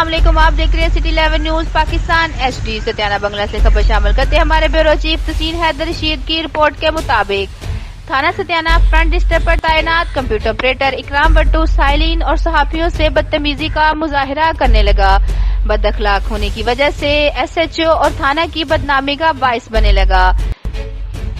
السلام علیکم، آپ دیکھ رہے ہیں سٹی 11 نیوز پاکستان HD۔ ستیانہ بنگلہ سے خبر شامل کرتے ہیں ہمارے بیورو چیف تسین حیدر رشید کی رپورٹ کے مطابق تھانہ ستیانہ فرنٹ ڈسٹرکٹ پر تعینات کمپیوٹر آپریٹر اکرام بٹو سائلین اور صحافیوں سے بدتمیزی کا مظاہرہ کرنے لگا۔ بد اخلاق ہونے کی وجہ سے SHO اور تھانہ کی بدنامی کا باعث بننے لگا۔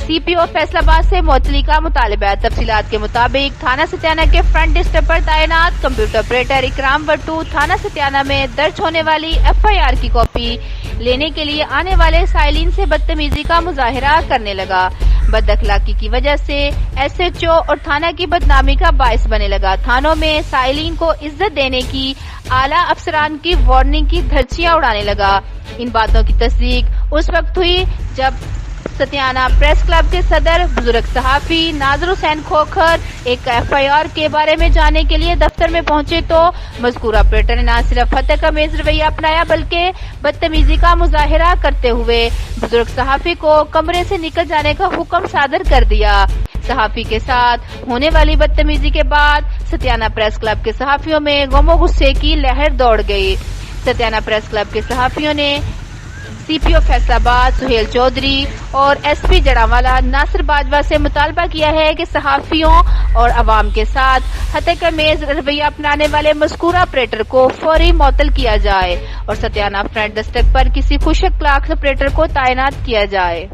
CPO فیصل آباد سے معطلی کا مطالبہ۔ تفصیلات کے مطابق تھانہ ستیانہ کے فرنٹ ڈسٹرکٹ پر تعینات کمپیوٹر آپریٹر اکرام بٹو تھانہ ستیانہ میں درج ہونے والی FIR کی کاپی لینے کے لیے آنے والے سائلین سے بدتمیزی کا مظاہرہ کرنے لگا۔ بد اخلاقی کی وجہ سے SHO اور تھانہ کی بدنامی کا باعث بننے لگا۔ تھانوں میں سائلین کو عزت دینے کی اعلیٰ افسران کی وارننگ کی دھرچیاں اڑانے لگا۔ ان باتوں کی تصدیق اس وقت ہوئی جب ستیانہ پریس کلب کے صدر بزرگ صحافی ناظر حسین کھوکھر ایک FIR کے بارے میں جاننے کے لیے دفتر میں پہنچے تو مذکورہ آپریٹر نے نہ صرف فتح کا میز رویہ اپنایا بلکہ بدتمیزی کا مظاہرہ کرتے ہوئے بزرگ صحافی کو کمرے سے نکل جانے کا حکم صادر کر دیا۔ صحافی کے ساتھ ہونے والی بدتمیزی کے بعد ستیانہ پریس کلب کے صحافیوں میں غم و غصے کی لہر دوڑ گئی۔ ستیانہ پریس کلب کے صحافیوں نے CPO فیصل آباد سہیل چودھری اور SP جڑاوالا ناصر باجوہ سے مطالبہ کیا ہے کہ صحافیوں اور عوام کے ساتھ ہتھے کا میز رویہ اپنانے والے مذکورہ آپریٹر کو فوری معطل کیا جائے اور ستیانہ فرنٹ ڈسٹرکٹ پر کسی خوش اخلاق آپریٹر کو تعینات کیا جائے۔